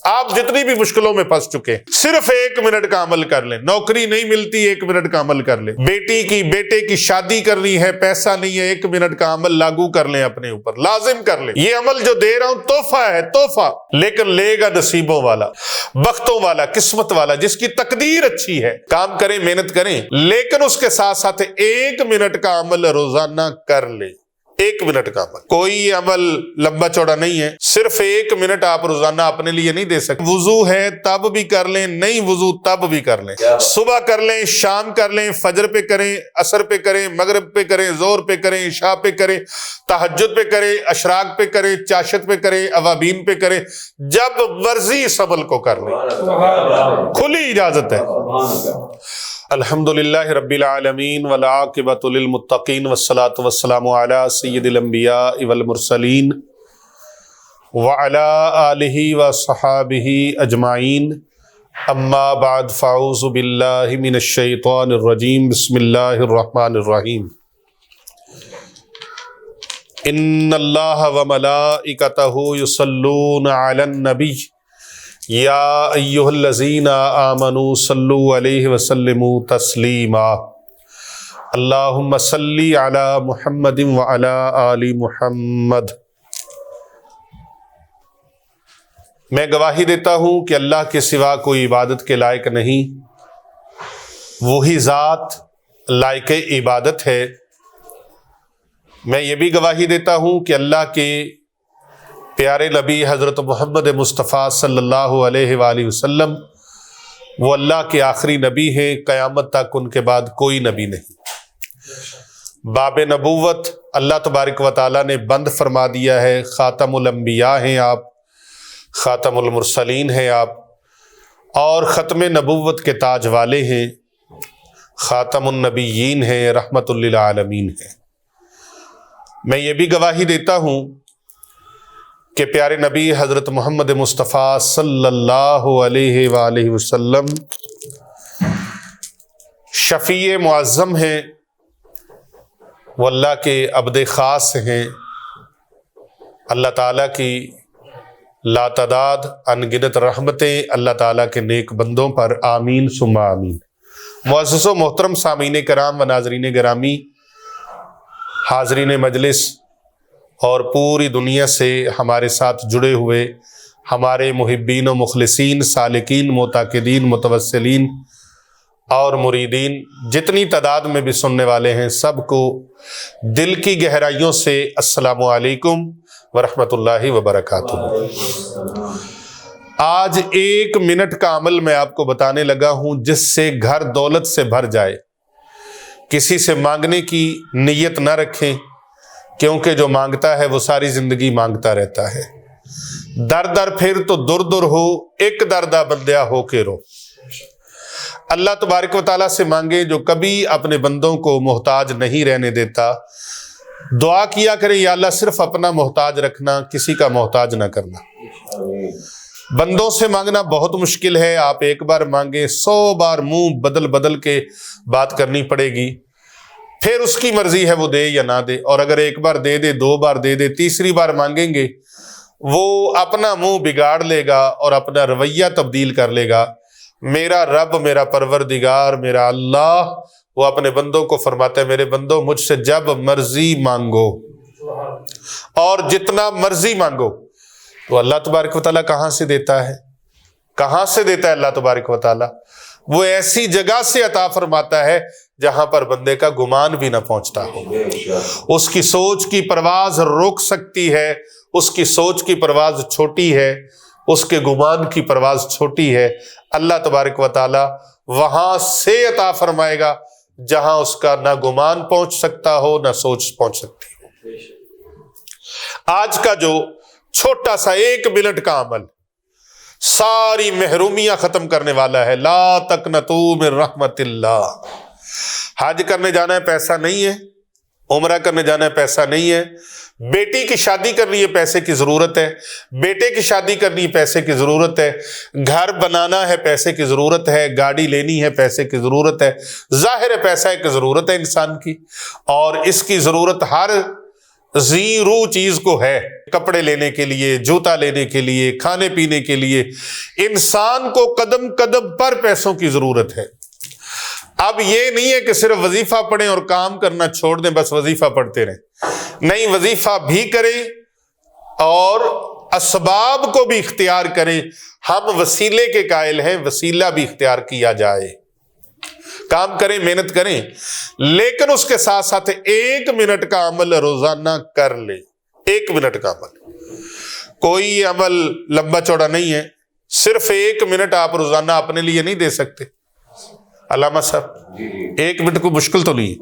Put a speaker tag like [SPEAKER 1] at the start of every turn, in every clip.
[SPEAKER 1] آپ جتنی بھی مشکلوں میں پھنس چکے صرف 1 منٹ کا عمل کر لیں. نوکری نہیں ملتی 1 منٹ کا عمل کر لیں. بیٹے کی شادی کرنی ہے, پیسہ نہیں ہے, 1 منٹ کا عمل لاگو کر لیں, اپنے اوپر لازم کر لیں. یہ عمل جو دے رہا ہوں تحفہ ہے, تحفہ, لیکن لے گا نصیبوں والا, بختوں والا, قسمت والا, جس کی تقدیر اچھی ہے. کام کریں, محنت کریں, لیکن اس کے ساتھ ساتھ 1 منٹ کا عمل روزانہ کر لیں. 1 منٹ کا عمل, کوئی عمل لمبا چوڑا نہیں ہے. صرف 1 منٹ آپ روزانہ اپنے لیے نہیں دے سکتے. وضو ہے تب بھی کر لیں, نہیں وضو تب بھی کر لیں. صبح کر لیں, شام کر لیں, فجر پہ کریں, عصر پہ کریں, مغرب پہ کریں, ظہر پہ کریں, عشاء پہ کریں, تہجد پہ کریں, اشراق پہ کریں, چاشت پہ کریں, اوابین پہ کریں. جب مرضی اس عمل کو کر لیں, کھلی اجازت ہے. الحمدللہ رب العالمین والعاقبۃ للمتقین والصلاۃ والسلام علی سید الانبیاء والمرسلین وعلی آلہ وصحابہ اجمعین. اما بعد فاعوذ باللہ من الشیطان الرجیم. بسم اللہ الرحمن الرحیم. ان اللہ وملائکتہ یصلون علی النبی یا ایھا الذین آمنوا صلوا علیہ وسلموا تسلیما. اللہم صلی علی محمد وعلی آل محمد. میں گواہی دیتا ہوں کہ اللہ کے سوا کوئی عبادت کے لائق نہیں, وہی ذات لائق عبادت ہے. میں یہ بھی گواہی دیتا ہوں کہ اللہ کے پیارے نبی حضرت محمد مصطفیٰ صلی اللہ علیہ وآلہ وسلم وہ اللہ کے آخری نبی ہیں, قیامت تک ان کے بعد کوئی نبی نہیں. باب نبوت اللہ تبارک و تعالیٰ نے بند فرما دیا ہے. خاتم الانبیاء ہیں آپ, خاتم المرسلین ہیں آپ, اور ختم نبوت کے تاج والے ہیں, خاتم النبیین ہیں, رحمت للعالمین ہیں. میں یہ بھی گواہی دیتا ہوں کہ پیارے نبی حضرت محمد مصطفیٰ صلی اللہ علیہ وآلہ وسلم شفیع معظم ہیں, وہ اللہ کے عبد خاص ہیں. اللہ تعالیٰ کی لاتعداد انگنت رحمتیں اللہ تعالیٰ کے نیک بندوں پر آمین ثم آمین. معزز و محترم سامعین کرام و ناظرین گرامی, حاضرین مجلس اور پوری دنیا سے ہمارے ساتھ جڑے ہوئے ہمارے محبین و مخلصین, سالکین, معتقدین, متوسلین اور مریدین, جتنی تعداد میں بھی سننے والے ہیں, سب کو دل کی گہرائیوں سے السلام علیکم ورحمۃ اللہ وبرکاتہ. آج 1 منٹ کا عمل میں آپ کو بتانے لگا ہوں جس سے گھر دولت سے بھر جائے. کسی سے مانگنے کی نیت نہ رکھیں, کیونکہ جو مانگتا ہے وہ ساری زندگی مانگتا رہتا ہے. در در پھر تو در در ہو, ایک دردہ بندیا ہو کے رو. اللہ تبارک و تعالیٰ سے مانگے جو کبھی اپنے بندوں کو محتاج نہیں رہنے دیتا. دعا کیا کریں, یا اللہ صرف اپنا محتاج رکھنا, کسی کا محتاج نہ کرنا. بندوں سے مانگنا بہت مشکل ہے. آپ ایک بار مانگے 100 بار منہ بدل بدل کے بات کرنی پڑے گی, پھر اس کی مرضی ہے وہ دے یا نہ دے. اور اگر ایک بار دے دے, 2 بار دے دے, تیسری بار مانگیں گے وہ اپنا منہ بگاڑ لے گا اور اپنا رویہ تبدیل کر لے گا. میرا رب, میرا پروردگار, میرا اللہ, وہ اپنے بندوں کو فرماتا ہے, میرے بندوں مجھ سے جب مرضی مانگو اور جتنا مرضی مانگو. تو اللہ تبارک و تعالیٰ کہاں سے دیتا ہے؟ کہاں سے دیتا ہے اللہ تبارک و تعالیٰ؟ وہ ایسی جگہ سے عطا فرماتا ہے جہاں پر بندے کا گمان بھی نہ پہنچتا ہو. اس کی سوچ کی پرواز رک سکتی ہے, اس کی سوچ کی پرواز چھوٹی ہے, اس کے گمان کی پرواز چھوٹی ہے. اللہ تبارک و تعالیٰ وہاں سے عطا فرمائے گا جہاں اس کا نہ گمان پہنچ سکتا ہو, نہ سوچ پہنچ سکتی ہو. آج کا جو چھوٹا سا 1 منٹ کا عمل ساری محرومیاں ختم کرنے والا ہے. لا تقنطوا من رحمت اللہ. حج کرنے جانا ہے, پیسہ نہیں ہے. عمرہ کرنے جانا ہے, پیسہ نہیں ہے. بیٹی کی شادی کرنی ہے, پیسے کی ضرورت ہے. بیٹے کی شادی کرنی ہے, پیسے کی ضرورت ہے. گھر بنانا ہے, پیسے کی ضرورت ہے. گاڑی لینی ہے, پیسے کی ضرورت ہے. ظاہر ہے پیسہ ایک ضرورت ہے انسان کی, اور اس کی ضرورت ہر زیرو چیز کو ہے، کپڑے لینے کے لیے، جوتا لینے کے لیے، کھانے پینے کے لیے انسان کو قدم قدم پر پیسوں کی ضرورت ہے۔ اب یہ نہیں ہے کہ صرف وظیفہ پڑھیں اور کام کرنا چھوڑ دیں، بس وظیفہ پڑھتے رہیں، نہیں، وظیفہ بھی کریں اور اسباب کو بھی اختیار کریں۔ ہم وسیلے کے قائل ہیں، وسیلہ بھی اختیار کیا جائے، کام کریں، محنت کریں، لیکن اس کے ساتھ ساتھ 1 منٹ کا عمل روزانہ کر لیں۔ 1 منٹ کا عمل، کوئی عمل لمبا چوڑا نہیں ہے، صرف 1 منٹ آپ روزانہ اپنے لیے نہیں دے سکتے علامہ صاحب؟ 1 منٹ کو مشکل تو نہیں ہے،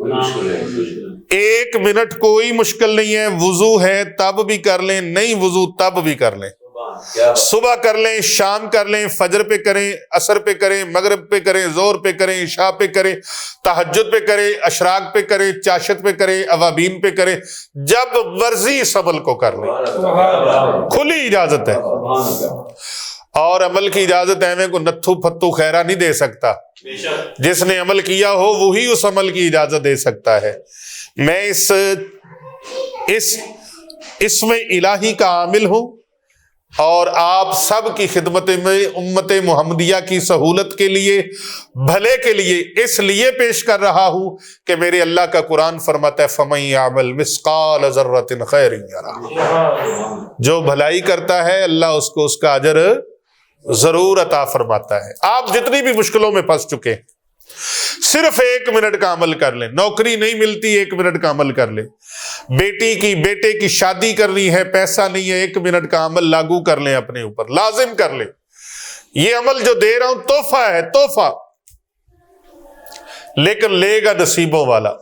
[SPEAKER 1] 1 منٹ کوئی مشکل نہیں ہے۔ وضو ہے تب بھی کر لیں، نہیں وضو تب بھی کر لیں، صبح کر لیں، شام کر لیں، فجر پہ کریں، عصر پہ کریں، مغرب پہ کریں، ظہر پہ کریں، عشاء پہ کریں، تہجد پہ کریں، اشراق پہ کریں، چاشت پہ کریں، اوابین پہ کریں، جب مرضی اس عمل کو کر لیں، کھلی اجازت ہے۔ اور عمل کی اجازت ہے، میں کو نتھو پھتو خیرہ نہیں دے سکتا، جس نے عمل کیا ہو وہی اس عمل کی اجازت دے سکتا ہے۔ میں اس میں الہی کا عامل ہوں اور آپ سب کی خدمت میں امت محمدیہ کی سہولت کے لیے، بھلے کے لیے اس لیے پیش کر رہا ہوں کہ میرے اللہ کا قرآن فرماتا ہے فَمَن يَعْمَلْ مِثْقَالَ ذَرَّةٍ خَيْرٍ يَرَهُ، جو بھلائی کرتا ہے اللہ اس کو اس کا اجر ضرور عطا فرماتا ہے۔ آپ جتنی بھی مشکلوں میں پھنس چکے، صرف 1 منٹ کا عمل کر لیں، نوکری نہیں ملتی 1 منٹ کا عمل کر لیں، بیٹے کی شادی کرنی ہے، پیسہ نہیں ہے، 1 منٹ کا عمل لاگو کر لیں، اپنے اوپر لازم کر لیں۔ یہ عمل جو دے رہا ہوں تحفہ ہے، تحفہ، لیکن لے گا نصیبوں والا،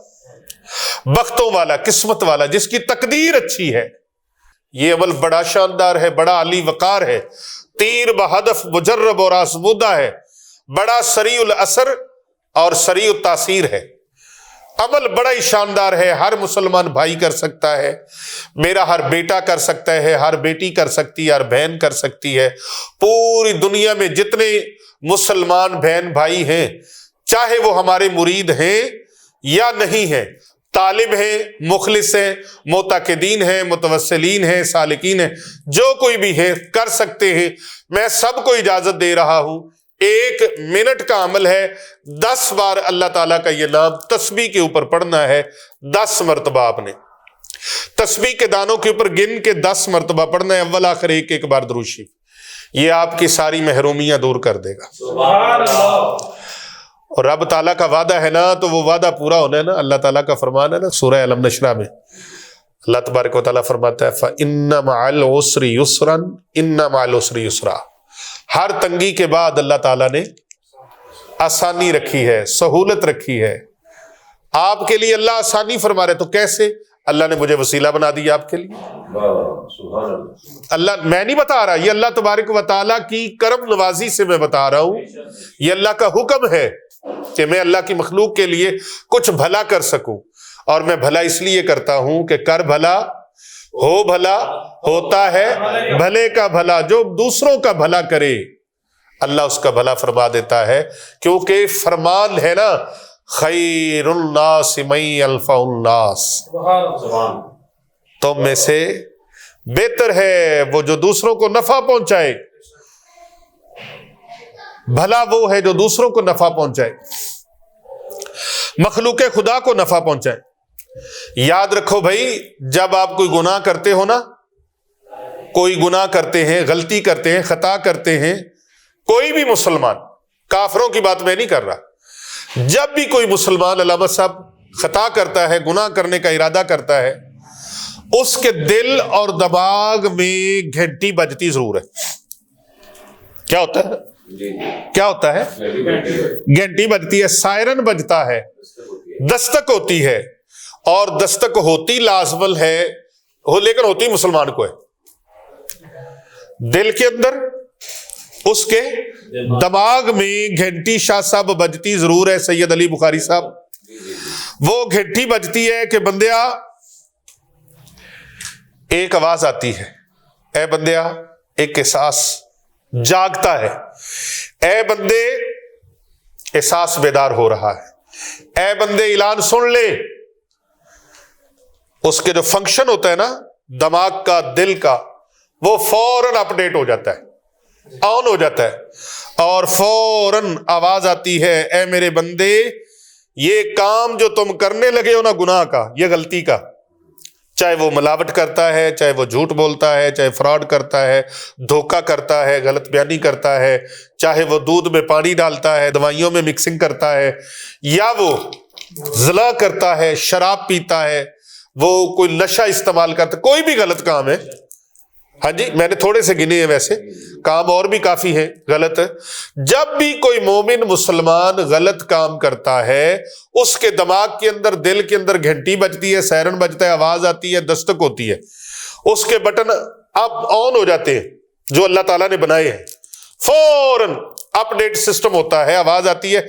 [SPEAKER 1] بختوں والا، قسمت والا، جس کی تقدیر اچھی ہے۔ یہ عمل بڑا شاندار ہے، بڑا علی وقار ہے، تیر بہدف مجرب اور آزمودہ ہے، بڑا سریع الاثر اور سریع التاثیر ہے، عمل بڑا ہی شاندار ہے، ہر مسلمان بھائی کر سکتا ہے، میرا ہر بیٹا کر سکتا ہے، ہر بیٹی کر سکتی ہے، ہر بہن کر سکتی ہے، پوری دنیا میں جتنے مسلمان بہن بھائی ہیں، چاہے وہ ہمارے مرید ہیں یا نہیں ہیں، طالب ہیں، مخلص ہیں، معتقدین ہیں، متوسلین ہیں، سالکین ہیں، جو کوئی بھی ہے کر سکتے ہیں۔ میں سب کو اجازت دے رہا ہوں، 1 منٹ کا عمل ہے، 10 بار اللہ تعالیٰ کا یہ نام تسبیح کے اوپر پڑھنا ہے، 10 مرتبہ آپ نے تسبیح کے دانوں کے اوپر گن کے 10 مرتبہ پڑھنا ہے، اول آخر ایک بار درود شریف، یہ آپ کی ساری محرومیاں دور کر دے گا۔ سبحان اللہ۔ اور رب تعالیٰ کا وعدہ ہے نا، تو وہ وعدہ پورا ہونا ہے نا، اللہ تعالیٰ کا فرمان ہے نا، سورہ علم نشرہ میں اللہ تبارک و تعالیٰ فرماتا ہے فَإِنَّ مَعَ الْعُسْرِ يُسْرًا إِنَّ مَعَ الْعُسْرِ يُسْرًا، ہر تنگی کے بعد اللہ تعالیٰ نے آسانی رکھی ہے، سہولت رکھی ہے آپ کے لیے۔ اللہ آسانی فرما رہے، تو کیسے؟ اللہ نے مجھے وسیلہ بنا دیا آپ کے لیے۔ اللہ میں نہیں بتا رہا، یہ اللہ تبارک و تعالیٰ کی کرم نوازی سے میں بتا رہا ہوں، یہ اللہ کا حکم ہے کہ میں اللہ کی مخلوق کے لیے کچھ بھلا کر سکوں، اور میں بھلا اس لیے کرتا ہوں کہ کر بھلا ہو بھلا ہوتا ہے بھلے کا بھلا، جو دوسروں کا بھلا کرے اللہ اس کا بھلا فرما دیتا ہے، کیونکہ فرمان ہے نا خیر الناس من ينفع الناس، تم میں سے بہتر ہے وہ جو دوسروں کو نفع پہنچائے، بھلا وہ ہے جو دوسروں کو نفع پہنچائے، مخلوق خدا کو نفع پہنچائے۔ یاد رکھو بھائی، جب آپ کوئی گناہ کرتے ہو نا، کوئی گناہ کرتے ہیں، غلطی کرتے ہیں، خطا کرتے ہیں، کوئی بھی مسلمان، کافروں کی بات میں نہیں کر رہا، جب بھی کوئی مسلمان علامہ صاحب خطا کرتا ہے، گناہ کرنے کا ارادہ کرتا ہے، اس کے دل اور دماغ میں گھنٹی بجتی ضرور ہے۔ کیا ہوتا ہے؟ کیا ہوتا ہے؟ گھنٹی بجتی ہے، سائرن بجتا ہے، دستک ہوتی ہے، اور دستک ہوتی لازمل ہے، لیکن ہوتی مسلمان کو ہے، دل کے اندر اس کے دماغ میں گھنٹی شاہ صاحب بجتی ضرور ہے۔ سید علی بخاری صاحب، وہ گھنٹی بجتی ہے کہ بندیا، ایک آواز آتی ہے، اے بندیا، ایک احساس جاگتا ہے، اے بندے احساس بیدار ہو رہا ہے، اے بندے اعلان سن لے، اس کے جو فنکشن ہوتا ہے نا دماغ کا، دل کا، وہ فوراً اپڈیٹ ہو جاتا ہے، آن ہو جاتا ہے، اور فوراً آواز آتی ہے اے میرے بندے یہ کام جو تم کرنے لگے ہو نا گناہ کا، یہ غلطی کا، چاہے وہ ملاوٹ کرتا ہے، چاہے وہ جھوٹ بولتا ہے، چاہے فراڈ کرتا ہے، دھوکہ کرتا ہے، غلط بیانی کرتا ہے، چاہے وہ دودھ میں پانی ڈالتا ہے، دوائیوں میں مکسنگ کرتا ہے، یا وہ زنا کرتا ہے، شراب پیتا ہے، وہ کوئی نشہ استعمال کرتا ہے، کوئی بھی غلط کام ہے، ہاں جی میں نے تھوڑے سے گنے ہیں، ویسے کام اور بھی کافی ہیں غلط. جب بھی کوئی مومن مسلمان غلط کام کرتا ہے اس کے دماغ کے اندر، دل کے اندر گھنٹی بجتی ہے، سائرن بجتا ہے، آواز آتی ہے، دستک ہوتی ہے، اس کے بٹن اب آن ہو جاتے ہیں جو اللہ تعالیٰ نے بنائے ہیں، فوراً اپڈیٹ سسٹم ہوتا ہے، آواز آتی ہے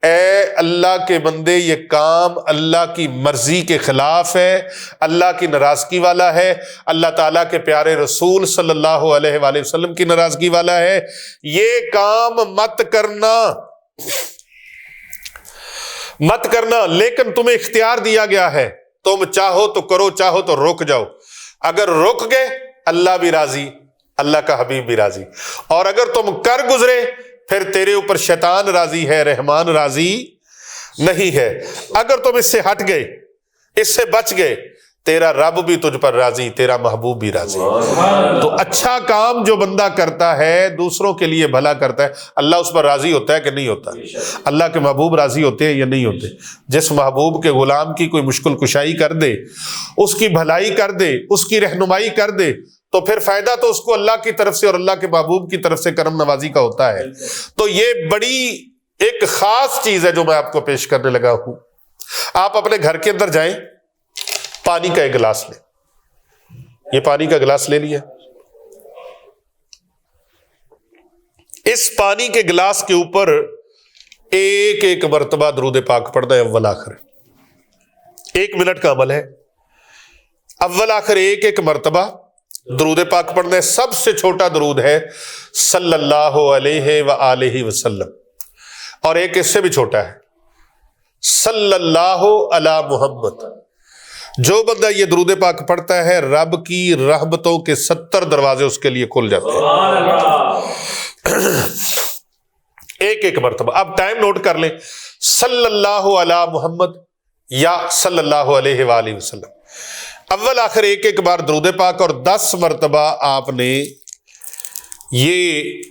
[SPEAKER 1] اے اللہ کے بندے یہ کام اللہ کی مرضی کے خلاف ہے، اللہ کی ناراضگی والا ہے، اللہ تعالیٰ کے پیارے رسول صلی اللہ علیہ وآلہ وسلم کی ناراضگی والا ہے، یہ کام مت کرنا، مت کرنا. لیکن تمہیں اختیار دیا گیا ہے، تم چاہو تو کرو، چاہو تو رک جاؤ. اگر رک گئے اللہ بھی راضی، اللہ کا حبیب بھی راضی، اور اگر تم کر گزرے پھر تیرے اوپر شیطان راضی ہے، رحمان راضی نہیں ہے. اگر تم اس سے ہٹ گئے، اس سے بچ گئے، تیرا رب بھی تجھ پر راضی، تیرا محبوب بھی راضی. تو اچھا کام جو بندہ کرتا ہے دوسروں کے لیے بھلا کرتا ہے، اللہ اس پر راضی ہوتا ہے کہ نہیں ہوتا؟ اللہ کے محبوب راضی ہوتے ہیں یا نہیں ہوتے؟ جس محبوب کے غلام کی کوئی مشکل کشائی کر دے، اس کی بھلائی کر دے، اس کی رہنمائی کر دے، تو پھر فائدہ تو اس کو اللہ کی طرف سے اور اللہ کے محبوب کی طرف سے کرم نوازی کا ہوتا ہے. تو یہ بڑی ایک خاص چیز ہے جو میں آپ کو پیش کرنے لگا ہوں. آپ اپنے گھر کے اندر جائیں، پانی کا ایک گلاس لیں، یہ پانی کا گلاس لے لیا، اس پانی کے گلاس کے اوپر ایک ایک مرتبہ درود پاک پڑھنا ہے اول آخر. 1 منٹ کا عمل ہے، اول آخر ایک ایک مرتبہ درود پاک پڑھنا ہے. سب سے چھوٹا درود ہے صلی اللہ علیہ وآلہ وسلم، اور ایک اس سے بھی چھوٹا ہے صلی اللہ علی محمد. جو بندہ یہ درود پاک پڑھتا ہے رب کی رحمتوں کے 70 دروازے اس کے لیے کھل جاتے ہیں ایک ایک مرتبہ. اب ٹائم نوٹ کر لیں، صلی اللہ علی محمد یا صلی اللہ علیہ وآلہ وسلم، اول آخر ایک ایک بار درود پاک، اور 10 مرتبہ آپ نے یہ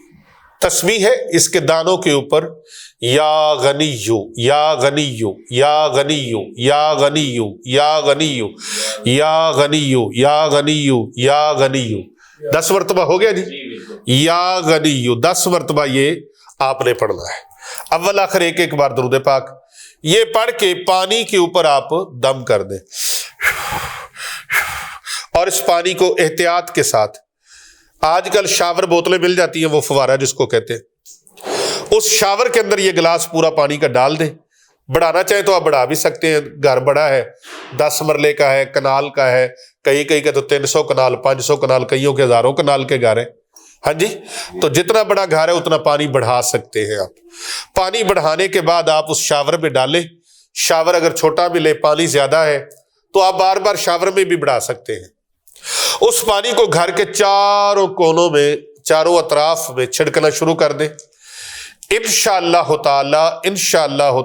[SPEAKER 1] تسبیح ہے اس کے دانوں کے اوپر یا غنیو یا غنیو یا غنیو یا غنیو یا غنیو یا غنیو یا غنیو یا غنیو 10 مرتبہ ہو گیا جی. یا غنیو 10 مرتبہ یہ آپ نے پڑھنا ہے، اول آخر ایک ایک بار درود پاک. یہ پڑھ کے پانی کے اوپر آپ دم کر دیں، اور اس پانی کو احتیاط کے ساتھ، آج کل شاور بوتلیں مل جاتی ہیں، وہ فوارہ جس کو کہتے ہیں، اس شاور کے اندر یہ گلاس پورا پانی کا ڈال دیں. بڑھانا چاہیں تو آپ بڑھا بھی سکتے ہیں، گھر بڑا ہے، 10 مرلے کا ہے، کنال کا ہے، کئی کا تو 300 کنال 500 کنال، کئیوں کے ہزاروں کنال کے گھر ہیں. ہاں جی، تو جتنا بڑا گھر ہے اتنا پانی بڑھا سکتے ہیں آپ. پانی بڑھانے کے بعد آپ اس شاور میں ڈالیں. شاور اگر چھوٹا ملے، پانی زیادہ ہے تو آپ بار بار شاور میں بھی بڑھا سکتے ہیں. اس پانی کو گھر کے چاروں کونوں میں، چاروں اطراف میں چھڑکنا شروع کر دیں. انشاءاللہ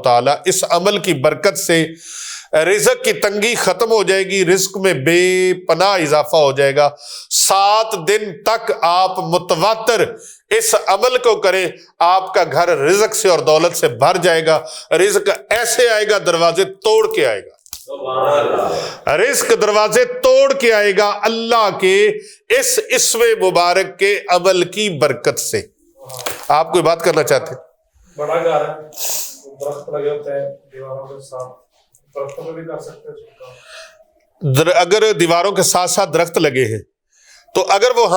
[SPEAKER 1] تعالی اس عمل کی برکت سے رزق کی تنگی ختم ہو جائے گی، رزق میں بے پناہ اضافہ ہو جائے گا. 7 دن تک آپ متواتر اس عمل کو کریں، آپ کا گھر رزق سے اور دولت سے بھر جائے گا. رزق ایسے آئے گا، دروازے توڑ کے آئے گا، رزق دروازے توڑ کے آئے گا اللہ کے اس اسم مبارک کے عمل کی برکت سے. آپ کوئی بات کرنا چاہتے ہیں؟
[SPEAKER 2] بڑا گھر ہے، درخت لگے ہوتے ہیں دیواروں کے ساتھ، درختوں پہ بھی کر سکتے ہیں.
[SPEAKER 1] اگر دیواروں کے ساتھ ساتھ درخت لگے ہیں تو اگر وہ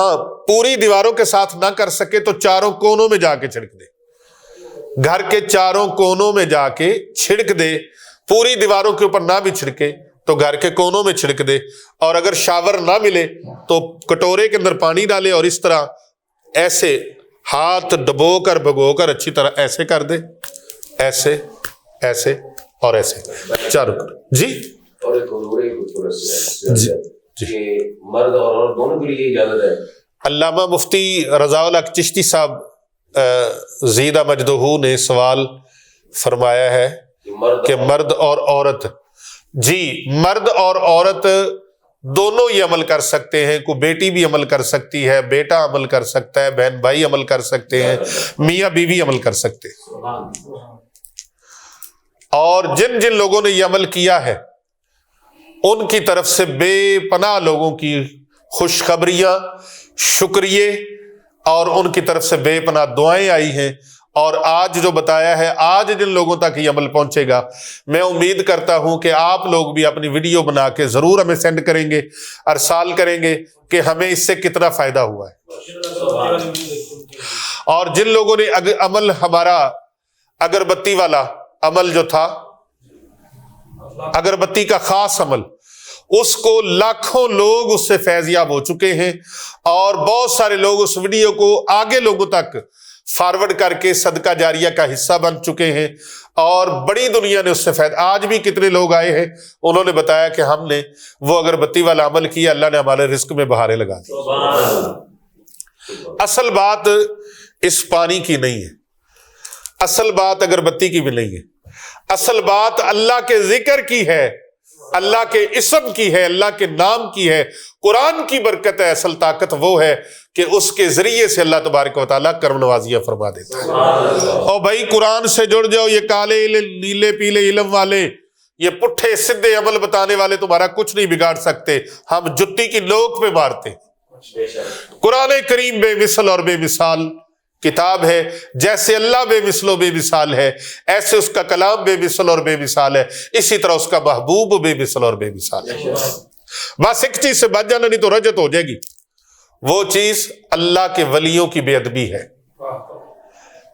[SPEAKER 1] پوری دیواروں کے ساتھ نہ کر سکے تو چاروں کونوں میں جا کے چھڑک دے. گھر کے چاروں کونوں میں جا کے چھڑک دے. پوری دیواروں کے اوپر نہ بھی چھڑکے تو گھر کے کونوں میں چھڑک دے. اور اگر شاور نہ ملے تو کٹورے کے اندر پانی ڈالے اور اس طرح ایسے ہاتھ ڈبو کر بھگو کر اچھی طرح ایسے کر دے، ایسے ایسے اور ایسے چاروں. جی
[SPEAKER 3] کہ مرد اور عورت دونوں کے لیے اجازت ہے؟
[SPEAKER 1] علامہ مفتی رضا الحق چشتی صاحب زیدہ مجدہو نے سوال فرمایا ہے کہ مرد اور عورت، جی مرد اور عورت دونوں ہی عمل کر سکتے ہیں، کوئی بیٹی بھی عمل کر سکتی ہے، بیٹا عمل کر سکتا ہے، بہن بھائی عمل کر سکتے ہیں، میاں بیوی عمل کر سکتے ہیں۔ اور جن جن لوگوں نے یہ عمل کیا ہے ان کی طرف سے بے پناہ لوگوں کی خوشخبریاں، شکریہ اور ان کی طرف سے بے پناہ دعائیں آئی ہیں۔ اور آج جو بتایا ہے، آج جن لوگوں تک یہ عمل پہنچے گا، میں امید کرتا ہوں کہ آپ لوگ بھی اپنی ویڈیو بنا کے ضرور ہمیں سینڈ کریں گے، ارسال کریں گے کہ ہمیں اس سے کتنا فائدہ ہوا ہے۔ اور جن لوگوں نے عمل ہمارا اگربتی والا عمل جو تھا، اگربتی کا خاص عمل، اس کو لاکھوں لوگ اس سے فیض یاب ہو چکے ہیں، اور بہت سارے لوگ اس ویڈیو کو آگے لوگوں تک فارورڈ کر کے صدقہ جاریہ کا حصہ بن چکے ہیں، اور بڑی دنیا نے اس سے فائدہ۔ آج بھی کتنے لوگ آئے ہیں، انہوں نے بتایا کہ ہم نے وہ اگربتی والا عمل کیا، اللہ نے ہمارے رزق میں بہاریں لگا دی۔ اصل بات اس پانی کی نہیں ہے، اصل بات اگربتی کی بھی نہیں ہے، اصل بات اللہ کے ذکر کی ہے، اللہ کے اسم کی ہے، اللہ کے نام کی ہے، قرآن کی برکت ہے۔ اصل طاقت وہ ہے کہ اس کے ذریعے سے اللہ تبارک و تعالیٰ کرم نوازیاں فرما دیتا ہے۔ اور بھائی قرآن سے جڑ جاؤ، یہ کالے نیلے پیلے علم والے، یہ پٹھے سدھے عمل بتانے والے تمہارا کچھ نہیں بگاڑ سکتے، ہم جتی کی نوک پہ مارتے ہیں۔ قرآن کریم بے مثل اور بے مثال کتاب ہے، جیسے اللہ بے مثل و بے مثال ہے، ایسے اس کا کلام بے مثل اور بے مثال ہے، اسی طرح اس کا محبوب بے مثل اور بے مثال ہے۔ بس ایک چیز سے بچ جانا، نہیں تو رجت ہو جائے گی، وہ چیز اللہ کے ولیوں کی بے ادبی ہے۔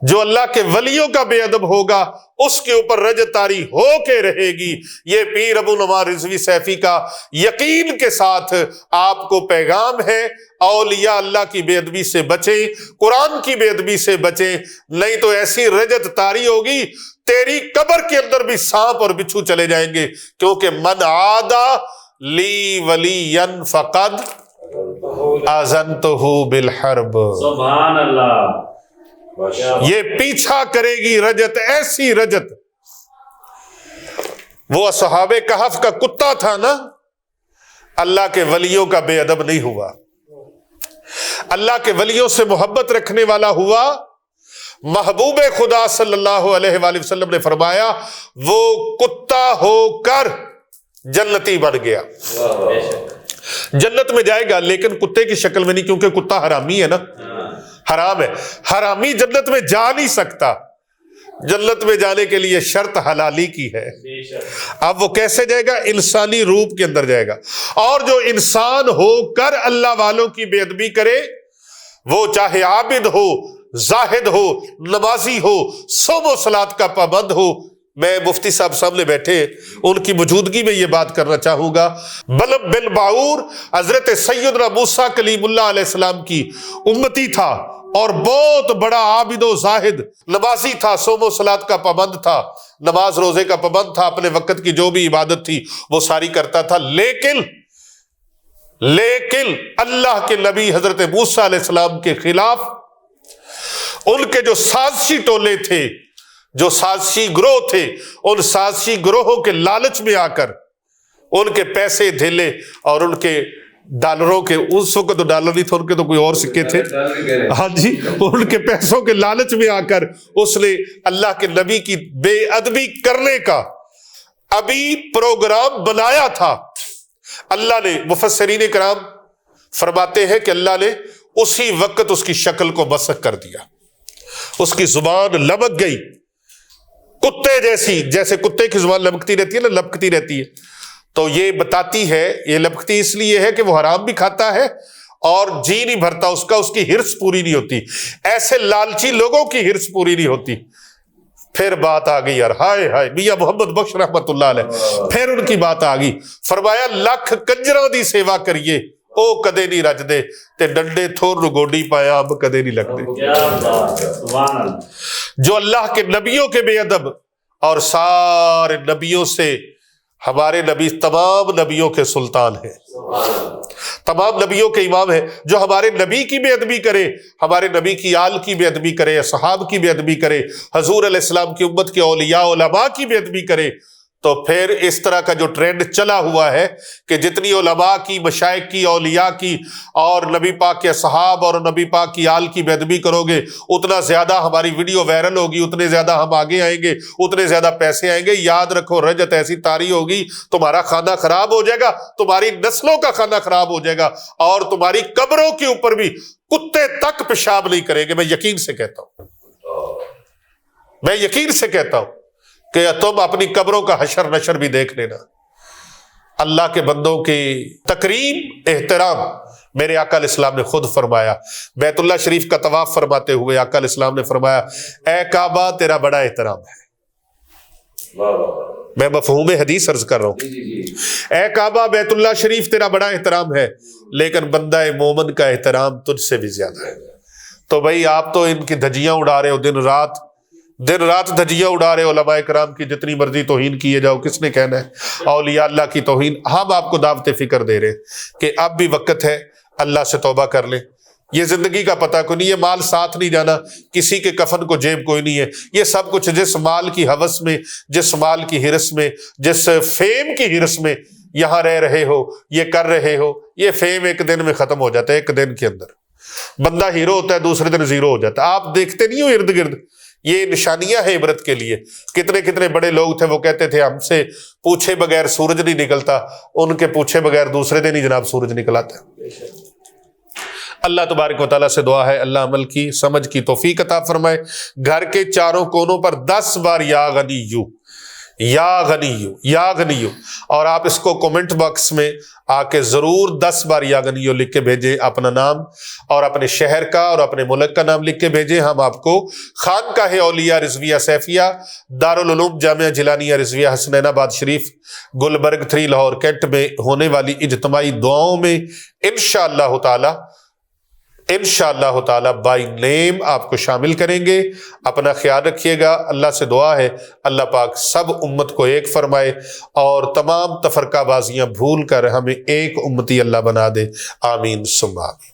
[SPEAKER 1] جو اللہ کے ولیوں کا بے ادب ہوگا اس کے اوپر رجت طاری ہو کے رہے گی۔ یہ پیر ابو نعمان رضوی سیفی کا یقین کے ساتھ آپ کو پیغام ہے، اولیاء اللہ کی بے ادبی سے بچیں، قرآن کی بے ادبی سے بچیں، نہیں تو ایسی رجت طاری ہوگی تیری قبر کے اندر بھی سانپ اور بچھو چلے جائیں گے، کیونکہ من عادہ لی ولیا فقد آذنتہ بالحرب۔
[SPEAKER 4] سبحان اللہ۔
[SPEAKER 1] یہ پیچھا کرے گی رجت، ایسی رجت۔ وہ اصحاب کہف کا کتا تھا نا، اللہ کے ولیوں کا بے ادب نہیں ہوا، اللہ کے ولیوں سے محبت رکھنے والا ہوا۔ محبوب خدا صلی اللہ علیہ وآلہ وسلم نے فرمایا وہ کتا ہو کر جنتی بن گیا، جنت میں جائے گا لیکن کتے کی شکل میں نہیں، کیونکہ کتا حرامی ہے نا، حرام ہے، حرامی جنت میں جا نہیں سکتا، جنت میں جانے کے لیے شرط حلالی کی ہے۔ اب وہ کیسے جائے گا؟ انسانی روپ کے اندر جائے گا۔ اور جو انسان ہو کر اللہ والوں کی بے ادبی کرے، وہ چاہے عابد ہو، زاہد ہو، نمازی ہو، صوم و صلات کا پابند ہو۔ میں مفتی صاحب سامنے بیٹھے، ان کی موجودگی میں یہ بات کرنا چاہوں گا۔ بلب بن باعور حضرت سیدنا موسیٰ کلیم اللہ علیہ السلام کی امتی تھا، اور بہت بڑا عابد و زاہد، نمازی تھا، صوم و صلات کا پابند تھا، نماز روزے کا پابند تھا، اپنے وقت کی جو بھی عبادت تھی وہ ساری کرتا تھا، لیکن اللہ کے نبی حضرت موسیٰ علیہ السلام کے خلاف ان کے جو سازشی ٹولے تھے، جو سازشی گروہ تھے، ان سازشی گروہوں کے لالچ میں آ کر ان کے پیسے دھیلے اور ان کے ڈالروں کے، اس وقت تو ڈالر نہیں تھے، ان کے تو کوئی اور سکے تھے، ہاں جی، ان کے پیسوں کے لالچ میں آ کر اس نے اللہ کے نبی کی بے ادبی کرنے کا ابھی پروگرام بنایا تھا۔ اللہ نے، مفسرین کرام فرماتے ہیں کہ اللہ نے اسی وقت اس کی شکل کو مسخ کر دیا، اس کی زبان لمک گئی کتے جیسی، جیسے کتے کی زبان لمکتی رہتی ہے نا، لپکتی رہتی ہے، تو یہ بتاتی ہے، یہ لپکتی اس لیے ہے کہ وہ حرام بھی کھاتا ہے اور جی نہیں بھرتا اس کا، اس کی ہرس پوری نہیں ہوتی، ایسے لالچی لوگوں کی ہرس پوری نہیں ہوتی۔ پھر بات آ گئی یار، ہائے ہائے، میاں محمد بخش رحمت اللہ علیہ، پھر ان کی بات آ گئی، فرمایا لکھ کنجراں دی سیوا کریے او کدے نہیں رج دے، تے ڈنڈے تھور گوڈی پایا اب کدے نہیں لگتے۔ جو اللہ کے نبیوں کے بے ادب اور سارے نبیوں سے ہمارے نبی تمام نبیوں کے سلطان ہیں، تمام نبیوں کے امام ہیں۔ جو ہمارے نبی کی بے ادبی کرے، ہمارے نبی کی آل کی بے ادبی کرے، اصحاب کی بے ادبی کرے، حضور علیہ السلام کی امت کے اولیاء علماء کی بے ادبی کرے، تو پھر اس طرح کا جو ٹرینڈ چلا ہوا ہے کہ جتنی علماء کی، مشائخ کی، اولیاء کی اور نبی پاک کے اصحاب اور نبی پاک کی آل کی بے ادبی کرو گے، اتنا زیادہ ہماری ویڈیو وائرل ہوگی، اتنے زیادہ ہم آگے آئیں گے، اتنے زیادہ پیسے آئیں گے۔ یاد رکھو، رجت ایسی طاری ہوگی، تمہارا کھانا خراب ہو جائے گا، تمہاری نسلوں کا کھانا خراب ہو جائے گا، اور تمہاری قبروں کے اوپر بھی کتے تک پیشاب نہیں کریں گے۔ میں یقین سے کہتا ہوں، میں یقین سے کہتا ہوں کہ تم اپنی قبروں کا حشر نشر بھی دیکھ لینا۔ اللہ کے بندوں کی تکریم، احترام، میرے آقا علیہ السلام نے خود فرمایا، بیت اللہ شریف کا طواف فرماتے ہوئے آقا علیہ السلام نے فرمایا، اے کعبہ تیرا بڑا احترام ہے۔
[SPEAKER 3] واہ واہ واہ،
[SPEAKER 1] میں مفہوم حدیث عرض کر رہا ہوں،
[SPEAKER 3] جی جی جی،
[SPEAKER 1] اے کعبہ بیت اللہ شریف تیرا بڑا احترام ہے، لیکن بندہ مومن کا احترام تجھ سے بھی زیادہ ہے۔ تو بھائی آپ تو ان کی دھجیاں اڑا رہے ہو، دن رات دھجیاں اڑا رہے ہو، علماء کرام کی جتنی مرضی توہین کیے جاؤ، کس نے کہنا ہے؟ اولیاء اللہ کی توہین۔ ہم آپ کو دعوت فکر دے رہے ہیں کہ اب بھی وقت ہے، اللہ سے توبہ کر لیں۔ یہ زندگی کا پتہ کوئی نہیں، یہ مال ساتھ نہیں جانا، کسی کے کفن کو جیب کوئی نہیں ہے۔ یہ سب کچھ جس مال کی ہوس میں، جس مال کی ہرس میں، جس فیم کی ہرس میں یہاں رہ رہے ہو، یہ کر رہے ہو، یہ فیم ایک دن میں ختم ہو جاتا ہے۔ ایک دن کے اندر بندہ ہیرو ہوتا ہے، دوسرے دن زیرو ہو جاتا ہے۔ آپ دیکھتے نہیں ہو ارد گرد، یہ نشانیاں ہیں عبرت کے لیے۔ کتنے بڑے لوگ تھے، وہ کہتے تھے ہم سے پوچھے بغیر سورج نہیں نکلتا، ان کے پوچھے بغیر دوسرے دن ہی جناب سورج نکل آتا ہے۔ اللہ تبارک و تعالیٰ سے دعا ہے اللہ عمل کی، سمجھ کی توفیق عطا فرمائے۔ گھر کے چاروں کونوں پر 10 بار یا غنیو، یا غنیو، یا غنیو، اور آپ اس کو کومنٹ باکس میں آ کے ضرور 10 بار یا غنیو لکھ کے بھیجیں، اپنا نام اور اپنے شہر کا اور اپنے ملک کا نام لکھ کے بھیجیں۔ ہم آپ کو خانقاہ اولیاء رضویہ سیفیہ، دارالعلوم جامعہ جیلانیہ رضویہ حسنین آباد شریف، گلبرگ 3 لاہور کینٹ میں ہونے والی اجتماعی دعاؤں میں انشاءاللہ تعالی بائی نیم آپ کو شامل کریں گے۔ اپنا خیال رکھیے گا۔ اللہ سے دعا ہے اللہ پاک سب امت کو ایک فرمائے اور تمام تفرقہ بازیاں بھول کر ہمیں ایک امتی اللہ بنا دے۔ آمین ثم آمین۔